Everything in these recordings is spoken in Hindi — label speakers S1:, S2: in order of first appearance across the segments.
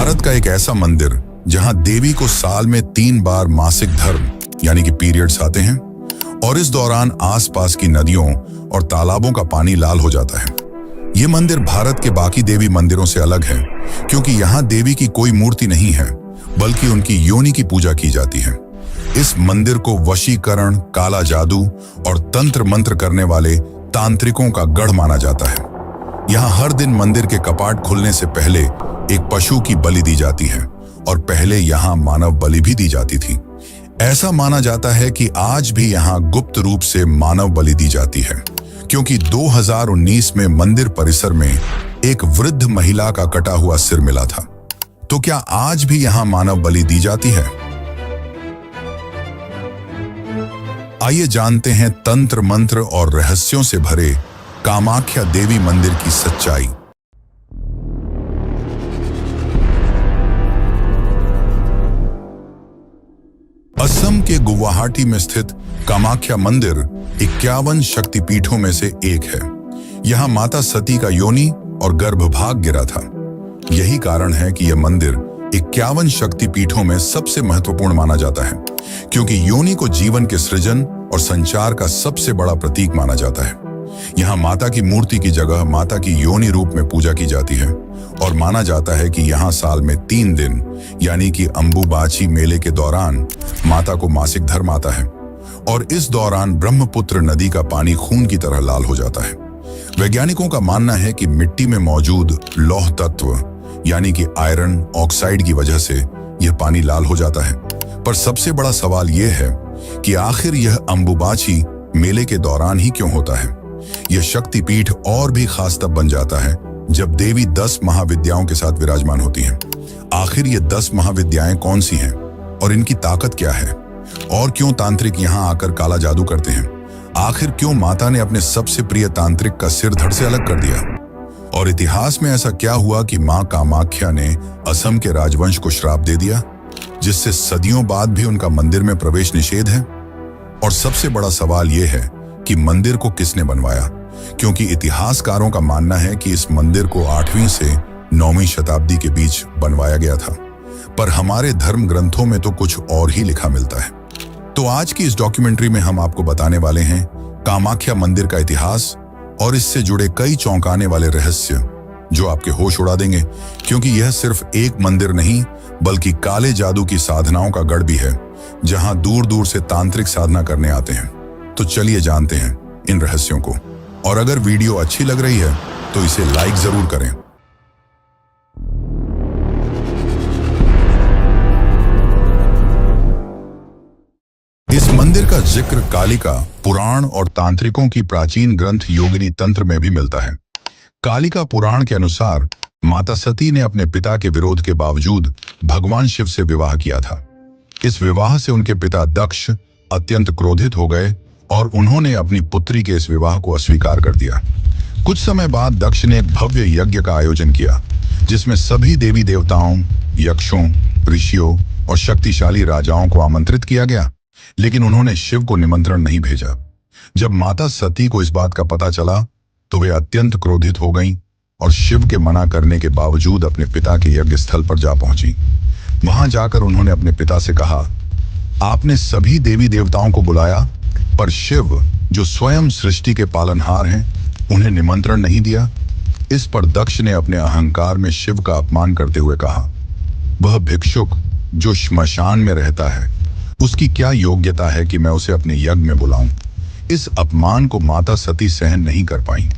S1: भारत का एक ऐसा मंदिर जहां देवी को साल में 3 बार मासिक धर्म यानी कि पीरियड्स आते हैं और इस दौरान आसपास की नदियों और तालाबों का पानी लाल हो जाता है। ये मंदिर भारत के बाकी देवी मंदिरों से अलग है क्योंकि यहाँ देवी की कोई मूर्ति नहीं है बल्कि उनकी योनि की पूजा की जाती है। इस मंदिर को वशीकरण, काला जादू और तंत्र मंत्र करने वाले तांत्रिकों का गढ़ माना जाता है। यहाँ हर दिन मंदिर के कपाट खुलने से पहले एक पशु की बलि दी जाती है और पहले यहाँ मानव बलि भी दी जाती थी। ऐसा माना जाता है कि आज भी यहाँ गुप्त रूप से मानव बलि दी जाती है क्योंकि 2019 में मंदिर परिसर में एक वृद्ध महिला का कटा हुआ सिर मिला था। तो क्या आज भी यहाँ मानव बलि दी जाती है? आइए जानते हैं तंत्र मंत्र और रहस्यों से भरे कामाख्या देवी मंदिर की सच्चाई। असम के गुवाहाटी में स्थित कामाख्या मंदिर 51 शक्तिपीठों में से एक है। यहाँ माता सती का योनि और गर्भभाग गिरा था। यही कारण है कि यह मंदिर 51 शक्तिपीठों में सबसे महत्वपूर्ण माना जाता है क्योंकि योनि को जीवन के सृजन और संचार का सबसे बड़ा प्रतीक माना जाता है। यहाँ माता की मूर्ति की जगह माता की योनि रूप में पूजा की जाती है और माना जाता है कि यहाँ साल में 3 दिन यानी कि अंबुबाची मेले के दौरान माता को मासिक धर्म आता है और इस दौरान ब्रह्मपुत्र नदी का पानी खून की तरह लाल हो जाता है। वैज्ञानिकों का मानना है कि मिट्टी में मौजूद लौह तत्व यानी कि आयरन ऑक्साइड की वजह से यह पानी लाल हो जाता है। पर सबसे बड़ा सवाल यह है कि आखिर यह अंबुबाची मेले के दौरान ही क्यों होता है? यह शक्तिपीठ और भी खास तब बन जाता है जब देवी 10 महाविद्याओं के साथ विराजमान होती हैं। आखिर ये 10 महाविद्याएं कौन सी हैं और इनकी ताकत क्या है? और क्यों तांत्रिक यहाँ आकर काला जादू करते हैं? आखिर क्यों माता ने अपने सबसे प्रिय तांत्रिक का सिर धड़ से अलग कर दिया? और इतिहास में ऐसा क्या हुआ कि मां कामाख्या ने असम के राजवंश को श्राप दे दिया जिससे सदियों बाद भी उनका मंदिर में प्रवेश निषेध है? और सबसे बड़ा सवाल यह है कि मंदिर को किसने बनवाया, क्योंकि इतिहासकारों का मानना है कि इस मंदिर को 8वीं से 9वीं शताब्दी के बीच बनवाया गया था, पर हमारे धर्म ग्रंथों में तो कुछ और ही लिखा मिलता है। तो आज की इस डॉक्यूमेंट्री में हम आपको बताने वाले हैं कामाख्या मंदिर का इतिहास और इससे जुड़े कई चौंकाने वाले रहस्य जो आपके होश उड़ा देंगे, क्योंकि यह सिर्फ एक मंदिर नहीं बल्कि काले जादू की साधनाओं का गढ़ भी है जहां दूर दूर से तांत्रिक साधना करने आते हैं। तो चलिए जानते हैं इन रहस्यों को, और अगर वीडियो अच्छी लग रही है तो इसे लाइक जरूर करें। इस मंदिर का जिक्र कालिका पुराण और तांत्रिकों की प्राचीन ग्रंथ योगिनी तंत्र में भी मिलता है। कालिका पुराण के अनुसार माता सती ने अपने पिता के विरोध के बावजूद भगवान शिव से विवाह किया था। इस विवाह से उनके पिता दक्ष अत्यंत क्रोधित हो गए और उन्होंने अपनी पुत्री के इस विवाह को अस्वीकार कर दिया। कुछ समय बाद दक्ष ने एक भव्य यज्ञ का आयोजन किया जिसमें सभी देवी देवताओं, यक्षों, ऋषियों और शक्तिशाली राजाओं को आमंत्रित किया गया, लेकिन उन्होंने शिव को निमंत्रण नहीं भेजा। जब माता सती को इस बात का पता चला तो वे अत्यंत क्रोधित हो गईं और शिव के मना करने के बावजूद अपने पिता के यज्ञ स्थल पर जा पहुंची। वहां जाकर उन्होंने अपने पिता से कहा, आपने सभी देवी देवताओं को बुलाया पर शिव जो स्वयं सृष्टि के पालनहार हैं उन्हें निमंत्रण नहीं दिया। इस पर दक्ष ने अपने अहंकार में शिव का अपमान करते हुए कहा, वह भिक्षुक जो श्मशान में रहता है उसकी क्या योग्यता है कि मैं उसे अपने यज्ञ में बुलाऊं। इस अपमान को माता सती सहन नहीं कर पाई।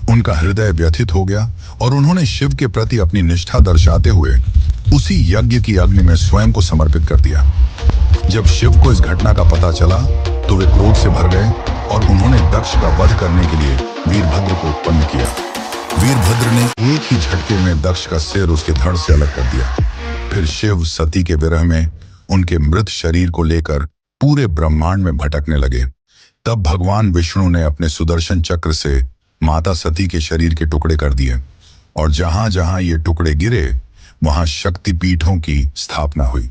S1: उनका हृदय व्यथित हो गया और उन्होंने शिव के प्रति अपनी निष्ठा दर्शाते हुए उसी यज्ञ की अग्नि में स्वयं को समर्पित कर दिया। जब शिव को इस घटना का पता चला तो वे क्रोध से भर गए और उन्होंने दक्ष का वध करने के लिए वीरभद्र को उत्पन्न किया। वीरभद्र ने एक ही झटके में दक्ष का सिर उसके धड़ से अलग कर दिया। फिर शिव सती के विरह में उनके मृत शरीर को लेकर पूरे ब्रह्मांड में भटकने लगे। तब भगवान विष्णु ने अपने सुदर्शन चक्र से माता सती के शरीर के टुकड़े कर दिए और जहां जहां ये टुकड़े गिरे वहां शक्तिपीठों की स्थापना हुई।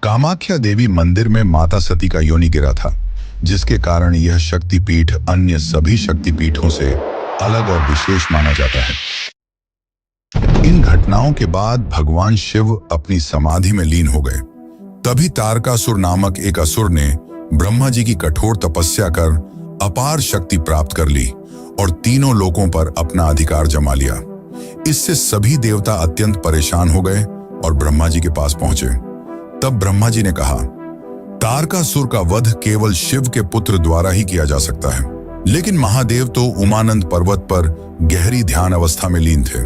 S1: कामाख्या देवी मंदिर में माता सती का योनि गिरा था, जिसके कारण यह शक्तिपीठ अन्य सभी शक्तिपीठों से अलग और विशेष माना जाता है। इन घटनाओं के बाद भगवान शिव अपनी समाधि में लीन हो गए। तभी तारकासुर नामक एक असुर ने ब्रह्मा जी की कठोर तपस्या कर अपार शक्ति प्राप्त कर ली और तीनों लोकों पर अपना अधिकार जमा लिया। इससे सभी देवता अत्यंत परेशान हो गए और ब्रह्मा जी के पास पहुंचे। तब ब्रह्मा जी ने कहा, तारकासुर का वध केवल शिव के पुत्र द्वारा ही किया जा सकता है। लेकिन महादेव तो उमानंद पर्वत पर गहरी ध्यान अवस्था में लीन थे।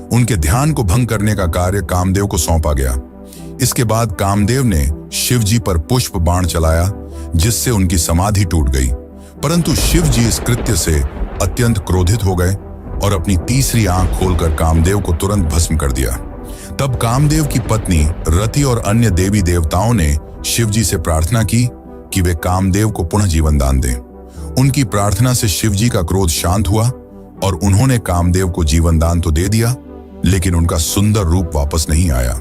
S1: उनके ध्यान को भंग करने का कार्य कामदेव को सौंपा गया। इसके बाद कामदेव ने शिव जी पर पुष्प बाण चलाया, जिससे उनकी समाधि टूट गई। परंतु शिव जी इस कृत्य से अत्यंत क्रोधित हो गए और अपनी तीसरी आंख खोलकर कामदेव को तुरंत भस्म कर दिया। तब कामदेव की पत्नी रति और अन्य देवी देवताओं ने शिव जी से प्रार्थना की कि वे कामदेव को पुनः जीवन दान दें। उनकी प्रार्थना से शिव जी का क्रोध शांत हुआ और उन्होंने कामदेव को जीवन दान तो दे दिया, लेकिन उनका सुंदर रूप वापस नहीं आया।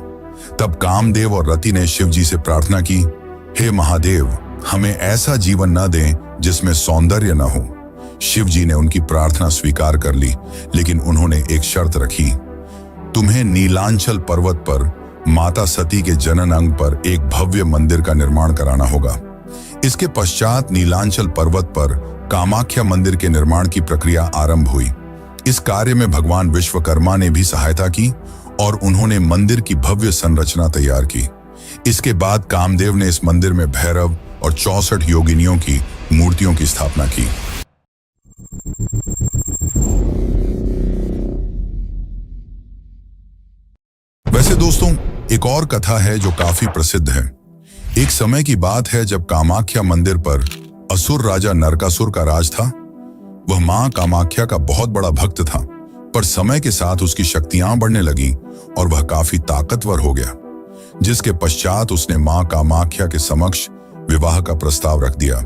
S1: तब कामदेव और रति ने शिव जी से प्रार्थना की, हे महादेव, हमें ऐसा जीवन न दें जिसमें सौंदर्य न हो। शिव जी ने उनकी प्रार्थना स्वीकार कर ली, लेकिन उन्होंने एक शर्त रखी, तुम्हें नीलांचल पर्वत पर माता सती के जनन अंग पर एक भव्य मंदिर का निर्माण कराना होगा। इसके पश्चात नीलांचल पर्वत पर कामाख्या मंदिर के निर्माण की प्रक्रिया आरंभ हुई। इस कार्य में भगवान विश्वकर्मा ने भी सहायता की और उन्होंने मंदिर की भव्य संरचना तैयार की। इसके बाद कामदेव ने इस मंदिर में भैरव और 64 योगिनियों की मूर्तियों की स्थापना की। वैसे दोस्तों, एक और कथा है जो काफी प्रसिद्ध है। एक समय की बात है जब कामाख्या मंदिर पर असुर राजा नरकासुर का राज था। वह मां कामाख्या का बहुत बड़ा भक्त था, पर समय के साथ उसकी शक्तियां बढ़ने लगी और वह काफी ताकतवर हो गया, जिसके पश्चात उसने मां कामाख्या के समक्ष विवाह का प्रस्ताव रख दिया।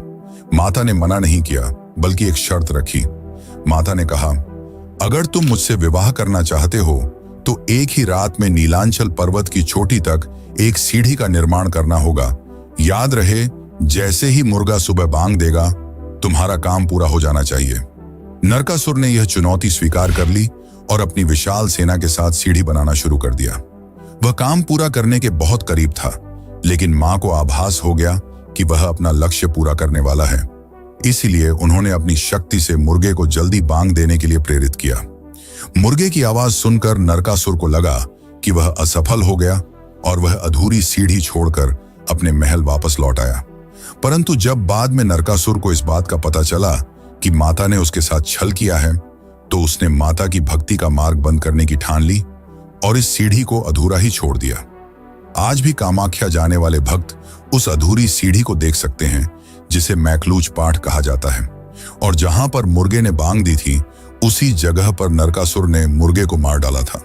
S1: माता ने मना नहीं किया, बल्कि एक शर्त रखी। माता ने कहा, अगर तुम मुझसे विवाह करना चाहते हो तो एक ही रात में नीलांचल पर्वत की चोटी तक एक सीढ़ी का निर्माण करना होगा। याद रहे, जैसे ही मुर्गा सुबह बांग देगा, तुम्हारा काम पूरा हो जाना चाहिए। नरकासुर ने यह चुनौती स्वीकार कर ली और अपनी विशाल सेना के साथ सीढ़ी बनाना शुरू कर दिया। वह काम पूरा करने के बहुत करीब था, लेकिन मां को आभास हो गया कि वह अपना लक्ष्य पूरा करने वाला है। इसीलिए उन्होंने अपनी शक्ति से मुर्गे को जल्दी बांग देने के लिए प्रेरित किया। मुर्गे की आवाज सुनकर नरकासुर को लगा कि वह असफल हो गया और वह अधूरी सीढ़ी छोड़कर अपने महल वापस लौट आया। परंतु जब बाद में नरकासुर को इस बात का पता चला कि माता ने उसके साथ छल किया है, तो उसने माता की भक्ति का मार्ग बंद करने की ठान ली और इस सीढ़ी को अधूरा ही छोड़ दिया। आज भी कामाख्या जाने वाले भक्त उस अधूरी सीढ़ी को देख सकते हैं, जिसे मैकलूज पाठ कहा जाता है। और जहां पर मुर्गे ने बांग दी थी, उसी जगह पर नरकासुर ने मुर्गे को मार डाला था,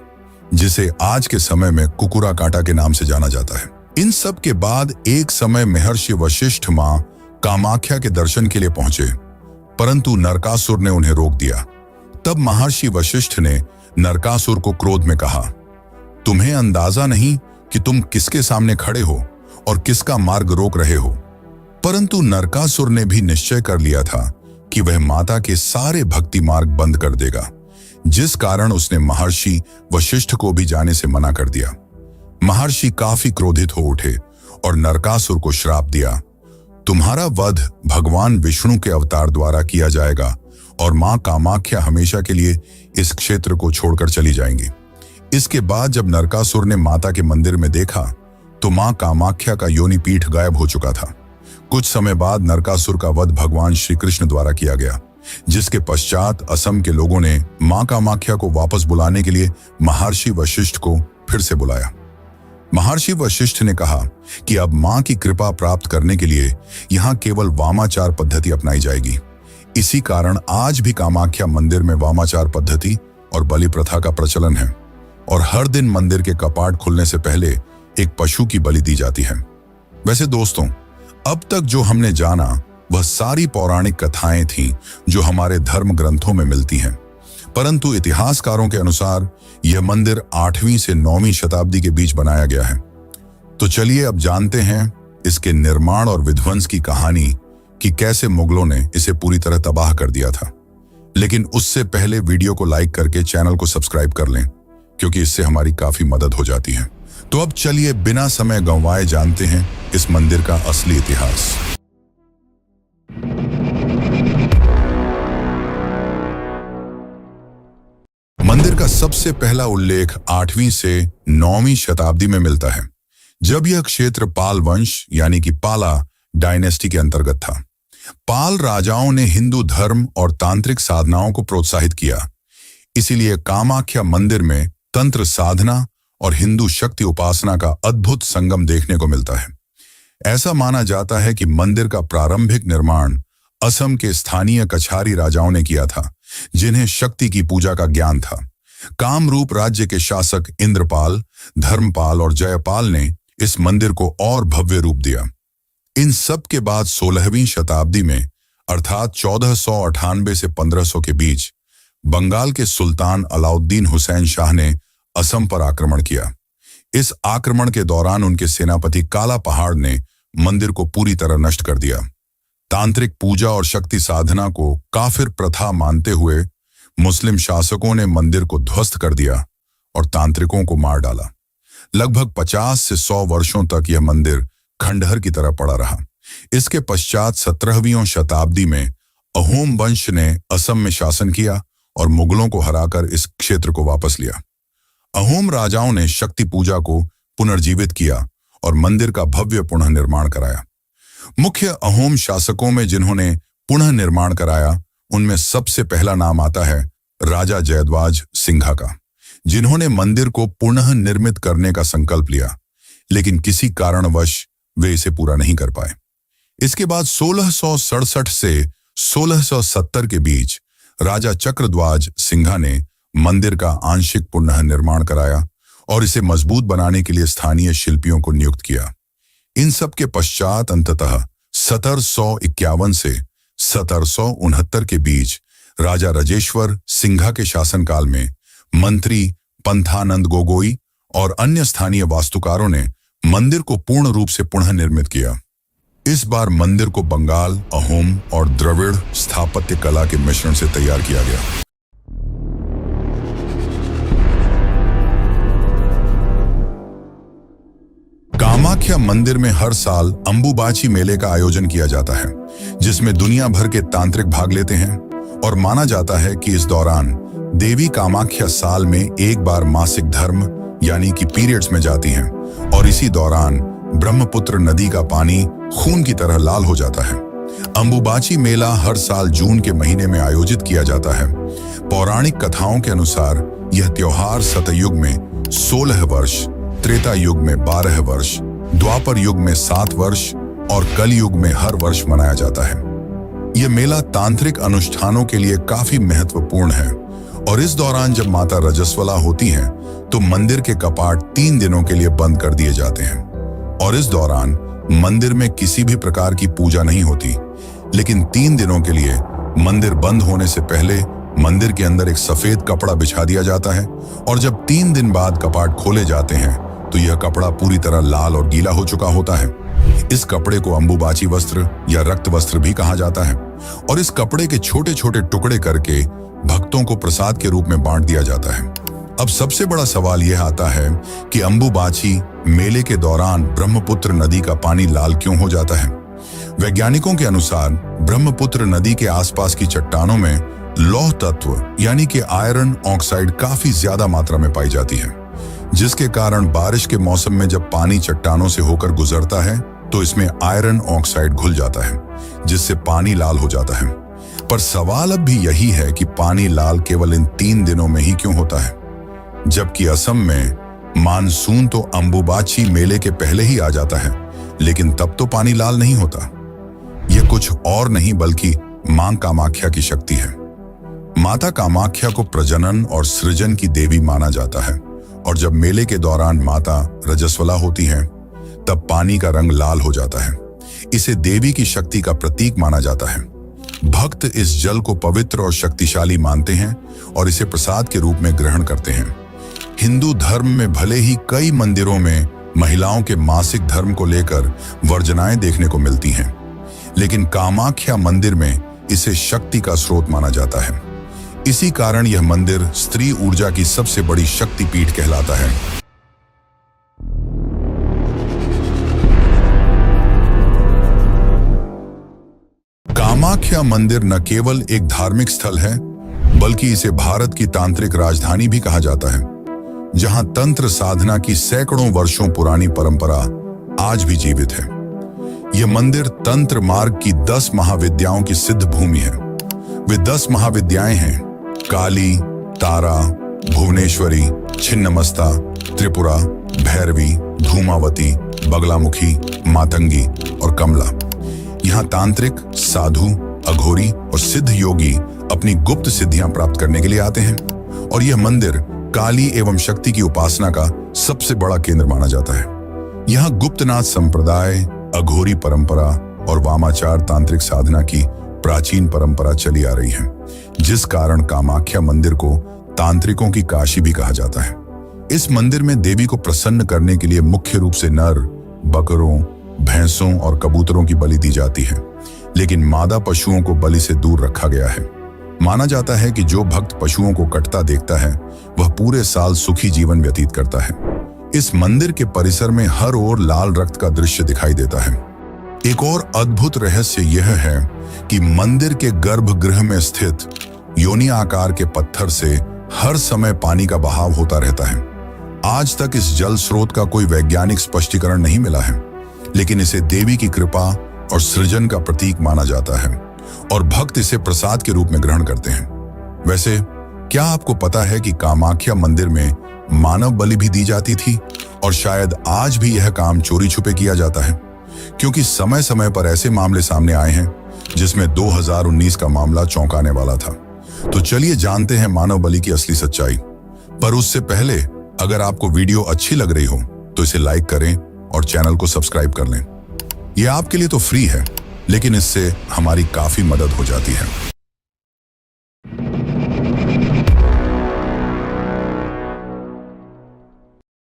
S1: जिसे आज के समय में कुकुरा काटा के नाम से जाना जाता है। इन सब के बाद एक समय महर्षि वशिष्ठ मां कामाख्या के दर्शन के लिए पहुंचे, परंतु नरकासुर ने उन्हें रोक दिया। तब महर्षि वशिष्ठ ने नरकासुर को क्रोध में कहा, तुम्हें अंदाजा नहीं कि तुम किसके सामने खड़े हो और किसका मार्ग रोक रहे हो। परंतु नरकासुर ने भी निश्चय कर लिया था कि वह माता के सारे भक्ति मार्ग बंद कर देगा, जिस कारण उसने महर्षि वशिष्ठ को भी जाने से मना कर दिया। महर्षि काफी क्रोधित हो उठे और नरकासुर को श्राप दिया, तुम्हारा वध भगवान विष्णु के अवतार द्वारा किया जाएगा और मां कामाख्या हमेशा के लिए इस क्षेत्र को छोड़कर चली जाएंगी। इसके बाद जब नरकासुर ने माता के मंदिर में देखा तो मां कामाख्या का योनि पीठ गायब हो चुका था। कुछ समय बाद नरकासुर का वध भगवान श्री कृष्ण द्वारा किया गया, जिसके पश्चात असम के लोगों ने मां कामाख्या को वापस बुलाने के लिए महर्षि वशिष्ठ को फिर से बुलाया। महर्षि वशिष्ठ ने कहा कि अब मां की कृपा प्राप्त करने के लिए यहाँ केवल वामाचार पद्धति अपनाई जाएगी। इसी कारण आज भी कामाख्या मंदिर में वामाचार पद्धति और बलि प्रथा का प्रचलन है और हर दिन मंदिर के कपाट खुलने से पहले एक पशु की बलि दी जाती है। वैसे दोस्तों, अब तक जो हमने जाना वह सारी पौराणिक कथाएं थीं जो हमारे धर्म ग्रंथों में मिलती हैं, परंतु इतिहासकारों के अनुसार यह मंदिर 8वीं से 9वीं शताब्दी के बीच बनाया गया है। तो चलिए अब जानते हैं इसके निर्माण और विध्वंस की कहानी कि कैसे मुगलों ने इसे पूरी तरह तबाह कर दिया था। लेकिन उससे पहले वीडियो को लाइक करके चैनल को सब्सक्राइब कर लें, क्योंकि इससे हमारी काफी मदद हो जाती है। तो अब चलिए बिना समय गंवाए जानते हैं इस मंदिर का असली इतिहास। मंदिर का सबसे पहला उल्लेख 8वीं से 9वीं शताब्दी में मिलता है, जब यह क्षेत्र पाल वंश यानी कि पाला डायनेस्टी के अंतर्गत था। पाल राजाओं ने हिंदू धर्म और तांत्रिक साधनाओं को प्रोत्साहित किया, इसीलिए कामाख्या मंदिर में तंत्र साधना और हिंदू शक्ति उपासना का अद्भुत संगम देखने को मिलता है। ऐसा माना जाता है कि मंदिर का प्रारंभिक निर्माण असम के स्थानीय कछारी राजाओं ने किया था, जिन्हें शक्ति की पूजा का ज्ञान था। कामरूप राज्य के शासक इंद्रपाल, धर्मपाल और जयपाल ने इस मंदिर को और भव्य रूप दिया। इन सब के बाद 16वीं शताब्दी में अर्थात 1498 से 1500 के बीच बंगाल के सुल्तान अलाउद्दीन हुसैन शाह ने असम पर आक्रमण किया। इस आक्रमण के दौरान उनके सेनापति काला पहाड़ ने मंदिर को पूरी तरह नष्ट कर दिया। तांत्रिक पूजा और शक्ति साधना को काफिर प्रथा मानते हुए मुस्लिम शासकों ने मंदिर को ध्वस्त कर दिया और तांत्रिकों को मार डाला। लगभग 50 से 100 वर्षों तक यह मंदिर खंडहर की तरह पड़ा रहा। इसके पश्चात 17वीं शताब्दी में अहोम वंश ने असम में शासन किया और मुगलों को हराकर इस क्षेत्र को वापस लिया। अहोम राजाओं ने शक्ति पूजा को पुनर्जीवित किया और मंदिर का भव्य पुनः निर्माण कराया। मुख्य अहोम शासकों में जिन्होंने पुनः निर्माण कराया, उनमें सबसे पहला नाम आता है राजा जयद्वाज सिंघा का, जिन्होंने मंदिर को पुनः निर्मित करने का संकल्प लिया, लेकिन किसी कारणवश वे इसे पूरा नहीं कर पाए। इसके बाद 1667 से 1670 के बीच राजा चक्रध्वज सिंघा ने मंदिर का आंशिक पुनः निर्माण कराया और इसे मजबूत बनाने के लिए स्थानीय शिल्पियों को नियुक्त किया। इन सब के पश्चात अंततः 1751 से 1769 के बीच राजा राजेश्वर सिंघा के शासनकाल में मंत्री पंथानंद गोगोई और अन्य स्थानीय वास्तुकारों ने मंदिर को पूर्ण रूप से पुनः निर्मित किया। इस बार मंदिर को बंगाल, अहोम और द्रविड़ स्थापत्य कला के मिश्रण से तैयार किया गया। कामाख्या मंदिर में हर साल अंबुबाची मेले का आयोजन किया जाता है, जिसमें दुनिया भर के तांत्रिक भाग लेते हैं और माना जाता है कि इस दौरान देवी कामाख्या साल में एक बार मासिक धर्म यानी कि पीरियड्स में जाती हैं और इसी दौरान ब्रह्मपुत्र नदी का पानी खून की तरह लाल हो जाता है। अंबुबाची मेला हर साल जून के महीने में आयोजित किया जाता है। पौराणिक कथाओं के अनुसार यह त्योहार सतयुग में 16 वर्ष, त्रेता युग में 12 वर्ष, द्वापर युग में 7 वर्ष और कलयुग में हर वर्ष मनाया जाता है। यह मेला तांत्रिक अनुष्ठानों के लिए काफी महत्वपूर्ण है और इस दौरान जब माता रजस्वला होती हैं, तो मंदिर के कपाट 3 दिनों के लिए बंद कर दिए जाते हैं और इस दौरान मंदिर में किसी भी प्रकार की पूजा नहीं होती। लेकिन 3 दिनों के लिए मंदिर बंद होने से पहले मंदिर के अंदर एक सफेद कपड़ा बिछा दिया जाता है और जब 3 दिन बाद कपाट खोले जाते हैं तो यह कपड़ा पूरी तरह लाल और गीला हो चुका होता है। इस कपड़े को अंबुबाची वस्त्र या रक्त वस्त्र भी कहा जाता है और इस कपड़े के छोटे छोटे टुकड़े करके भक्तों को प्रसाद के रूप में बांट दिया जाता है। अब सबसे बड़ा सवाल यह आता है कि अंबुबाची मेले के दौरान ब्रह्मपुत्र नदी का पानी लाल क्यों हो जाता है। वैज्ञानिकों के अनुसार ब्रह्मपुत्र नदी के आसपास की चट्टानों में लौह तत्व यानी कि आयरन ऑक्साइड काफी ज्यादा मात्रा में पाई जाती है, जिसके कारण बारिश के मौसम में जब पानी चट्टानों से होकर गुजरता है तो इसमें आयरन ऑक्साइड घुल जाता है, जिससे पानी लाल हो जाता है। पर सवाल अब भी यही है कि पानी लाल केवल इन 3 दिनों में ही क्यों होता है, जबकि असम में मानसून तो अंबुबाची मेले के पहले ही आ जाता है, लेकिन तब तो पानी लाल नहीं होता। यह कुछ और नहीं बल्कि मां कामाख्या की शक्ति है। माता कामाख्या को प्रजनन और सृजन की देवी माना जाता है और जब मेले के दौरान माता रजस्वला होती हैं, तब पानी का रंग लाल हो जाता है। इसे देवी की शक्ति का प्रतीक माना जाता है। भक्त इस जल को पवित्र और शक्तिशाली मानते हैं और इसे प्रसाद के रूप में ग्रहण करते हैं। हिंदू धर्म में भले ही कई मंदिरों में महिलाओं के मासिक धर्म को लेकर वर्जनाएं देखने को मिलती हैं, लेकिन कामाख्या मंदिर में इसे शक्ति का स्रोत माना जाता है। इसी कारण यह मंदिर स्त्री ऊर्जा की सबसे बड़ी शक्तिपीठ कहलाता है। कामाख्या मंदिर न केवल एक धार्मिक स्थल है, बल्कि इसे भारत की तांत्रिक राजधानी भी कहा जाता है, जहां तंत्र साधना की सैकड़ों वर्षों पुरानी परंपरा आज भी जीवित है। यह मंदिर तंत्र मार्ग की 10 महाविद्याओं की सिद्ध भूमि है। वे 10 महाविद्याएं हैं: काली, तारा, भुवनेश्वरी, छिन्नमस्ता, त्रिपुरा, भैरवी, धूमावती, बगलामुखी, मातंगी और कमला। यहाँ तांत्रिक, साधु, अघोरी और सिद्ध योगी अपनी गुप्त सिद्धियां प्राप्त करने के लिए आते हैं, और यह मंदिर काली एवं शक्ति की उपासना का सबसे बड़ा केंद्र माना जाता है। यहाँ गुप्तनाथ संप्रदाय, अघोरी परंपरा और वामाचार तांत्रिक साधना की प्राचीन परंपरा चली आ रही है, जिस कारण कामाख्या मंदिर को तांत्रिकों की काशी भी कहा जाता है। इस मंदिर में देवी को प्रसन्न करने के लिए मुख्य रूप से नर, बकरों, भैंसों और कबूतरों की बलि दी जाती है, लेकिन मादा पशुओं को बलि से दूर रखा गया है। माना जाता है कि जो भक्त पशुओं को कटता देखता है, वह पूरे साल सुखी जीवन व्यतीत करता है। इस मंदिर के परिसर में हर ओर लाल रक्त का दृश्य दिखाई देता है। एक और अद्भुत रहस्य यह है कि मंदिर के गर्भगृह में स्थित योनि आकार के पत्थर से हर समय पानी का बहाव होता रहता है। आज तक इस जल स्रोत का कोई वैज्ञानिक स्पष्टीकरण नहीं मिला है, लेकिन इसे देवी की कृपा और सृजन का प्रतीक माना जाता है और भक्त इसे प्रसाद के रूप में ग्रहण करते हैं। वैसे क्या आपको पता है कि कामाख्या मंदिर में मानव बलि भी दी जाती थी, और शायद आज भी यह काम चोरी छुपे किया जाता है, क्योंकि समय समय पर ऐसे मामले सामने आए हैं जिसमें 2019 का मामला चौंकाने वाला था। तो चलिए जानते हैं मानव बलि की असली सच्चाई। पर उससे पहले अगर आपको वीडियो अच्छी लग रही हो तो इसे लाइक करें और चैनल को सब्सक्राइब कर लें। यह आपके लिए तो फ्री है, लेकिन इससे हमारी काफी मदद हो जाती है।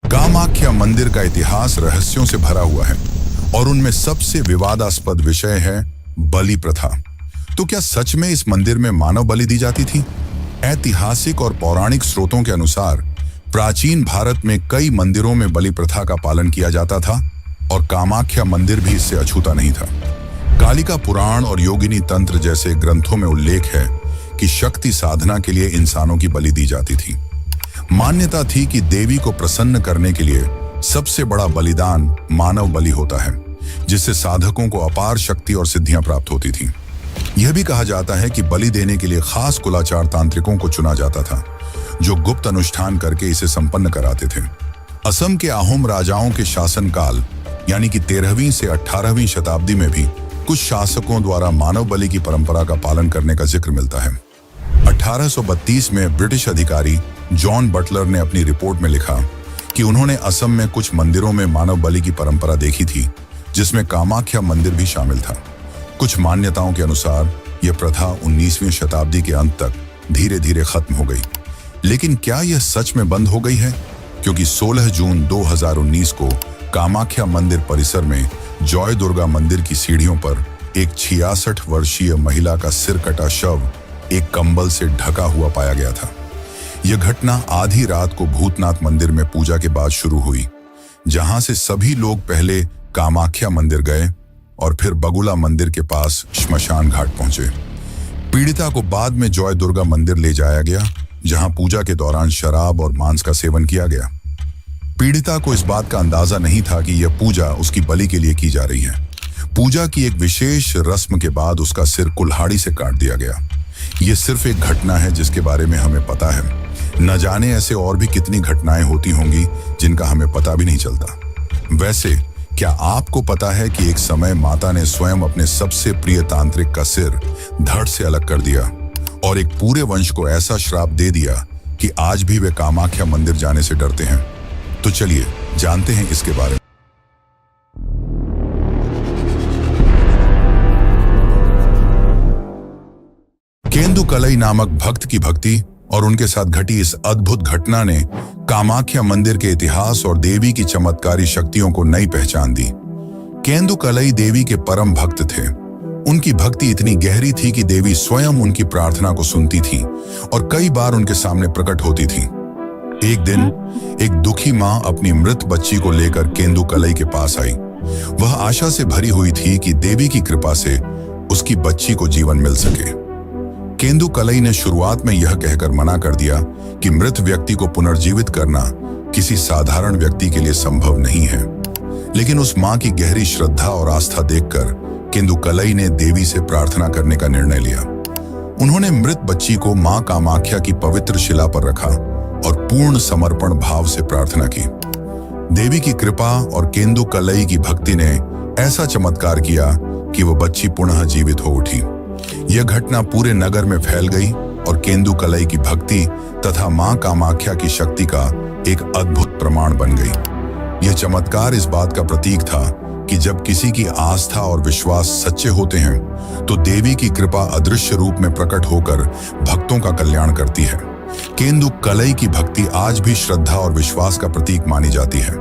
S1: कामाख्या मंदिर का इतिहास रहस्यों से भरा हुआ है, और उनमें सबसे विवादास्पद विषय है बलि प्रथा। तो क्या सच में इस मंदिर में मानव बलि दी जाती थी? ऐतिहासिक और पौराणिक स्रोतों के अनुसार प्राचीन भारत में कई मंदिरों में बलि प्रथा का पालन किया जाता था, और कामाख्या मंदिर भी इससे अछूता नहीं था। कालिका पुराण और योगिनी तंत्र जैसे ग्रंथों में उल्लेख है कि शक्ति साधना के लिए इंसानों की बलि दी जाती थी। मान्यता थी कि देवी को प्रसन्न करने के लिए सबसे बड़ा बलिदान मानव बलि होता है, जिससे साधकों को अपार शक्ति और सिद्धियां प्राप्त होती थी। यह भी कहा जाता है कि बलि देने के लिए खास कुलाचार तांत्रिकों को चुना जाता था, जो गुप्त अनुष्ठान करके इसे संपन्न कराते थे। असम के अहोम राजाओं के शासनकाल यानी कि 13वीं से 18वीं शताब्दी में भी कुछ शासकों द्वारा मानव बलि की परंपरा का पालन करने का जिक्र मिलता है। 1832 में ब्रिटिश अधिकारी जॉन बटलर ने अपनी रिपोर्ट में लिखा कि उन्होंने असम में कुछ मंदिरों में मानव बलि की परंपरा देखी थी, जिसमें कामाख्या मंदिर भी शामिल था। कुछ मान्यताओं के अनुसार यह प्रथा 19वीं शताब्दी के अंत तक धीरे धीरे खत्म हो गई। लेकिन क्या यह सच में बंद हो गई है? क्योंकि 16 जून 2019 को कामाख्या मंदिर परिसर में जॉय दुर्गा मंदिर की सीढ़ियों पर एक 66 वर्षीय महिला का सिर कटा शव एक कंबल से ढका हुआ पाया गया था। यह घटना आधी रात को भूतनाथ मंदिर में पूजा के बाद शुरू हुई, जहां से सभी लोग पहले कामाख्या मंदिर गए और फिर बगुला मंदिर के पास श्मशान घाट पहुंचे। पीड़िता को बाद में जॉय दुर्गा मंदिर ले जाया गया, जहां पूजा के दौरान शराब और मांस का सेवन किया गया। पीड़िता को इस बात का अंदाजा नहीं था कि यह पूजा उसकी बलि के लिए की जा रही है। पूजा की एक विशेष रस्म के बाद उसका सिर कुल्हाड़ी से काट दिया गया। यह सिर्फ एक घटना है जिसके बारे में हमें पता है, न जाने ऐसे और भी कितनी घटनाएं होती होंगी जिनका हमें पता भी नहीं चलता। वैसे क्या आपको पता है कि एक समय माता ने स्वयं अपने सबसे प्रिय तांत्रिक का सिर धड़ से अलग कर दिया और एक पूरे वंश को ऐसा श्राप दे दिया कि आज भी वे कामाख्या मंदिर जाने से डरते हैं? तो चलिए जानते हैं इसके बारे में। केंदुकलई नामक भक्त की भक्ति और उनके साथ घटी इस अद्भुत घटना ने कामाख्या मंदिर के इतिहास और देवी की चमत्कारी शक्तियों को नई पहचान दी। केंदुकलई देवी के परम भक्त थे। उनकी भक्ति इतनी गहरी थी कि देवी स्वयं उनकी प्रार्थना को सुनती थी और कई बार उनके सामने प्रकट होती थी। एक दिन एक दुखी मां अपनी मृत बच्ची को लेकर केंदुकलई के पास आई। वह आशा से भरी हुई थी कि देवी की कृपा से उसकी बच्ची को जीवन मिल सके। केंदुकलई ने शुरुआत में यह कहकर मना कर दिया कि मृत व्यक्ति को पुनर्जीवित करना किसी साधारण व्यक्ति के लिए संभव नहीं है, लेकिन उस मां की गहरी श्रद्धा और आस्था देखकर केंदुकलई ने देवी से प्रार्थना करने का निर्णय लिया। उन्होंने मृत बच्ची को मां कामाख्या की पवित्र शिला पर रखा और पूर्ण समर्पण भाव से प्रार्थना की। देवी की कृपा और केंदुकलई की भक्ति ने ऐसा चमत्कार किया कि वह बच्ची पुनः जीवित हो उठी। यह घटना पूरे नगर में फैल गई और केंदुकलई की भक्ति तथा मां कामाख्या की शक्ति का एक अद्भुत प्रमाण बन गई। यह चमत्कार इस बात का प्रतीक था कि जब किसी की आस्था और विश्वास सच्चे होते हैं तो देवी की कृपा अदृश्य रूप में प्रकट होकर भक्तों का कल्याण करती है। केंदुकलई की भक्ति आज भी श्रद्धा और विश्वास का प्रतीक मानी जाती है।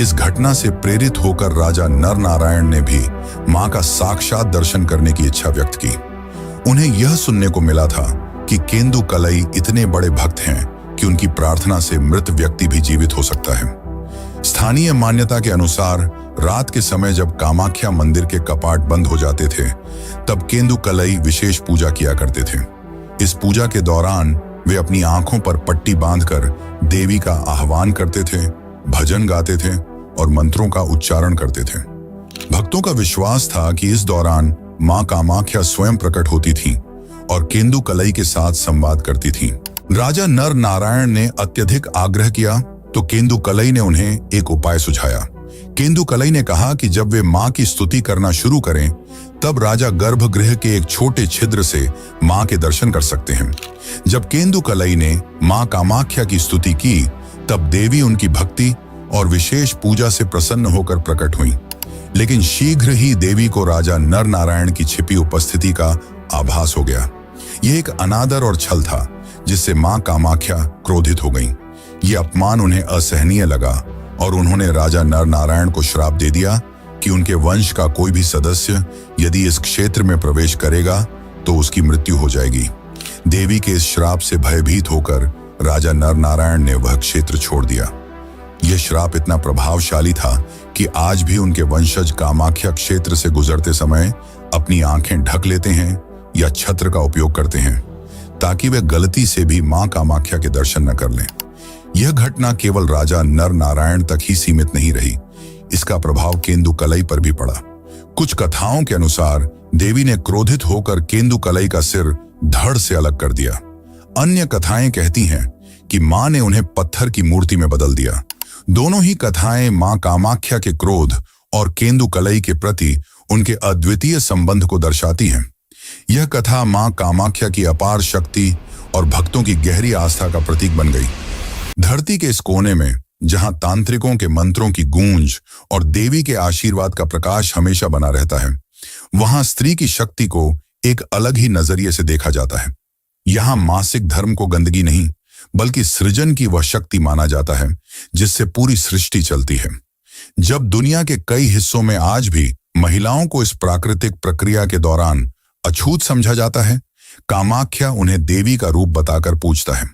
S1: इस घटना से प्रेरित होकर राजा नर नारायण ने भी मां का साक्षात दर्शन करने की इच्छा व्यक्त की। उन्हें यह सुनने को मिला था कि केंदुकलई इतने बड़े भक्त हैं कि उनकी प्रार्थना से मृत व्यक्ति भी जीवित हो सकता है। स्थानीय मान्यता के अनुसार रात के समय जब कामाख्या मंदिर के कपाट बंद हो जाते थे, तब केंदुकलई विशेष पूजा किया करते थे। इस पूजा के दौरान वे अपनी आंखों पर पट्टी बांधकर देवी का आह्वान करते थे, भजन गाते थे और मंत्रों का उच्चारण करते थे। भक्तों का विश्वास था कि इस दौरान मां कामाख्या स्वयं प्रकट होती थी और केंदुकलई के साथ संवाद करती थी। राजा नर नारायण ने अत्यधिक आग्रह किया तो केंदुकलई ने उन्हें एक उपाय सुझाया। केंदुकलई ने कहा कि जब वे मां की स्तुति करना शुरू करें तब राजा गर्भगृह के एक छोटे छिद्र से मां के दर्शन कर सकते हैं। जब केंदुकलई ने मां कामाख्या की स्तुति की तब देवी उनकी भक्ति और विशेष पूजा से प्रसन्न होकर प्रकट हुई। लेकिन शीघ्र ही देवी को राजा नर नारायण की छिपी उपस्थिति का आभास हो गया। यह एक अनादर और छल था जिससे मां कामाख्या क्रोधित हो गईं। यह अपमान उन्हें असहनीय लगा और उन्होंने राजा नर नारायण को श्राप दे दिया कि उनके वंश का कोई भी सदस्य यदि इस क्षेत्र में प्रवेश करेगा तो उसकी मृत्यु हो जाएगी। देवी के इस श्राप से भयभीत होकर राजा नर नारायण ने वह क्षेत्र छोड़ दिया। यह श्राप इतना प्रभावशाली था कि आज भी उनके वंशज कामाख्या क्षेत्र से गुजरते समय अपनी आंखें ढक लेते हैं या छत्र का उपयोग करते हैं ताकि वे गलती से भी मां कामाख्या के दर्शन न कर लें। यह घटना केवल राजा नर नारायण तक ही सीमित नहीं रही, इसका प्रभाव केंदुकलई पर भी पड़ा। कुछ कथाओं के अनुसार देवी ने क्रोधित होकर केंदुकलई का सिर धड़ से अलग कर दिया। अन्य कथाएं कहती हैं कि मां ने उन्हें पत्थर की मूर्ति में बदल दिया। दोनों ही कथाएं मां कामाख्या के क्रोध और केंदुकलई के प्रति उनके अद्वितीय संबंध को दर्शाती हैं। यह कथा मां कामाख्या की अपार शक्ति और भक्तों की गहरी आस्था का प्रतीक बन गई। धरती के इस कोने में जहां तांत्रिकों के मंत्रों की गूंज और देवी के आशीर्वाद का प्रकाश हमेशा बना रहता है, वहां स्त्री की शक्ति को एक अलग ही नजरिए से देखा जाता है। यहां मासिक धर्म को गंदगी नहीं बल्कि सृजन की वह शक्ति माना जाता है जिससे पूरी सृष्टि चलती है। जब दुनिया के कई हिस्सों में आज भी महिलाओं को इस प्राकृतिक प्रक्रिया के दौरान अछूत समझा जाता है, कामाख्या उन्हें देवी का रूप बताकर पूछता है।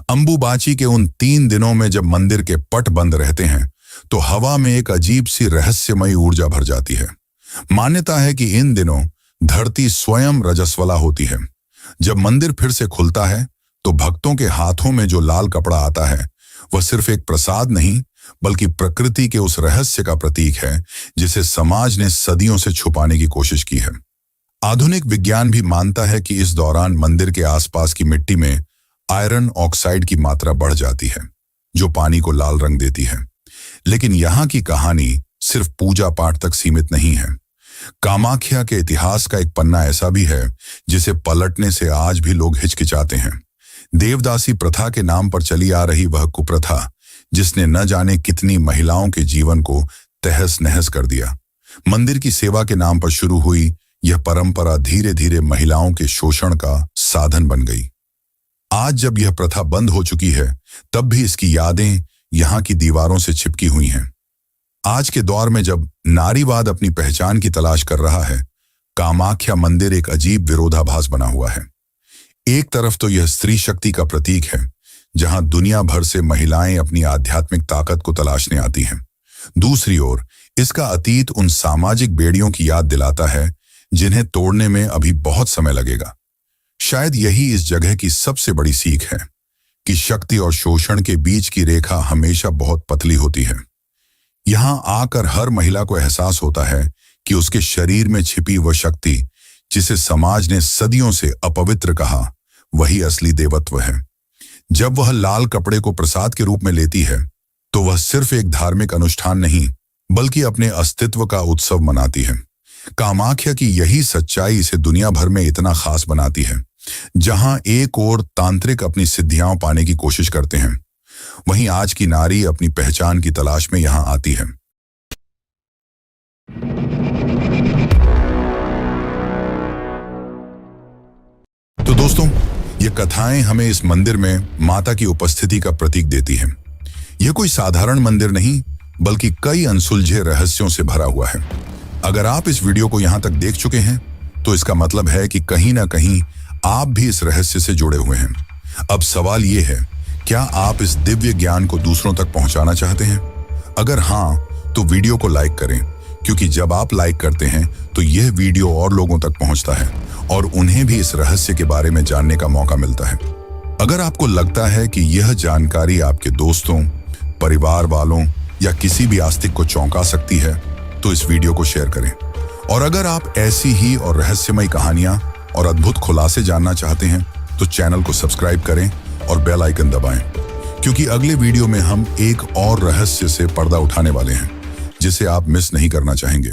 S1: अंबुबाची के उन 3 दिनों में जब मंदिर के पट बंद रहते हैं तो हवा में एक अजीब सी रहस्यमयी ऊर्जा भर जाती है। मान्यता है कि इन दिनों धरती स्वयं रजस्वला होती है। जब मंदिर फिर से खुलता है तो भक्तों के हाथों में जो लाल कपड़ा आता है वह सिर्फ एक प्रसाद नहीं बल्कि प्रकृति के उस रहस्य का प्रतीक है जिसे समाज ने सदियों से छुपाने की कोशिश की है। आधुनिक विज्ञान भी मानता है कि इस दौरान मंदिर के आसपास की मिट्टी में आयरन ऑक्साइड की मात्रा बढ़ जाती है जो पानी को लाल रंग देती है। लेकिन यहाँ की कहानी सिर्फ पूजा पाठ तक सीमित नहीं है। कामाख्या के इतिहास का एक पन्ना ऐसा भी है जिसे पलटने से आज भी लोग हिचकिचाते हैं। देवदासी प्रथा के नाम पर चली आ रही वह कुप्रथा जिसने न जाने कितनी महिलाओं के जीवन को तहस नहस कर दिया। मंदिर की सेवा के नाम पर शुरू हुई यह परंपरा धीरे धीरे महिलाओं के शोषण का साधन बन गई। आज जब यह प्रथा बंद हो चुकी है तब भी इसकी यादें यहाँ की दीवारों से चिपकी हुई हैं। आज के दौर में जब नारीवाद अपनी पहचान की तलाश कर रहा है, कामाख्या मंदिर एक अजीब विरोधाभास बना हुआ है। एक तरफ तो यह स्त्री शक्ति का प्रतीक है, जहां दुनिया भर से महिलाएं अपनी आध्यात्मिक ताकत को तलाशने आती हैं। दूसरी ओर इसका अतीत उन सामाजिक बेड़ियों की याद दिलाता है जिन्हें तोड़ने में अभी बहुत समय लगेगा। शायद यही इस जगह की सबसे बड़ी सीख है कि शक्ति और शोषण के बीच की रेखा हमेशा बहुत पतली होती है। यहां आकर हर महिला को एहसास होता है कि उसके शरीर में छिपी वह शक्ति, जिसे समाज ने सदियों से अपवित्र कहा, वही असली देवत्व है। जब वह लाल कपड़े को प्रसाद के रूप में लेती है, तो वह सिर्फ एक धार्मिक अनुष्ठान नहीं, बल्कि अपने अस्तित्व का उत्सव मनाती है। कामाख्या की यही सच्चाई इसे दुनिया भर में इतना खास बनाती है। जहां एक ओर तांत्रिक अपनी सिद्धियां पाने की कोशिश करते हैं, वहीं आज की नारी अपनी पहचान की तलाश में यहां आती है। तो दोस्तों, ये कथाएं हमें इस मंदिर में माता की उपस्थिति का प्रतीक देती हैं। यह कोई साधारण मंदिर नहीं, बल्कि कई अनसुलझे रहस्यों से भरा हुआ है। अगर आप इस वीडियो को यहां तक देख चुके हैं, तो इसका मतलब है कि कहीं ना कहीं आप भी इस रहस्य से जुड़े हुए हैं। अब सवाल ये है, क्या आप इस दिव्य ज्ञान को दूसरों तक पहुंचाना चाहते हैं? अगर हाँ, तो वीडियो को लाइक करें, क्योंकि जब आप लाइक करते हैं तो यह वीडियो और लोगों तक पहुंचता है और उन्हें भी इस रहस्य के बारे में जानने का मौका मिलता है। अगर आपको लगता है कि यह जानकारी आपके दोस्तों, परिवार वालों या किसी भी आस्तिक को चौंका सकती है, तो इस वीडियो को शेयर करें। और अगर आप ऐसी ही और रहस्यमयी कहानियां और अद्भुत खुलासे जानना चाहते हैं, तो चैनल को सब्सक्राइब करें और बेल आइकन दबाएं, क्योंकि अगले वीडियो में हम एक और रहस्य से पर्दा उठाने वाले हैं, जिसे आप मिस नहीं करना चाहेंगे।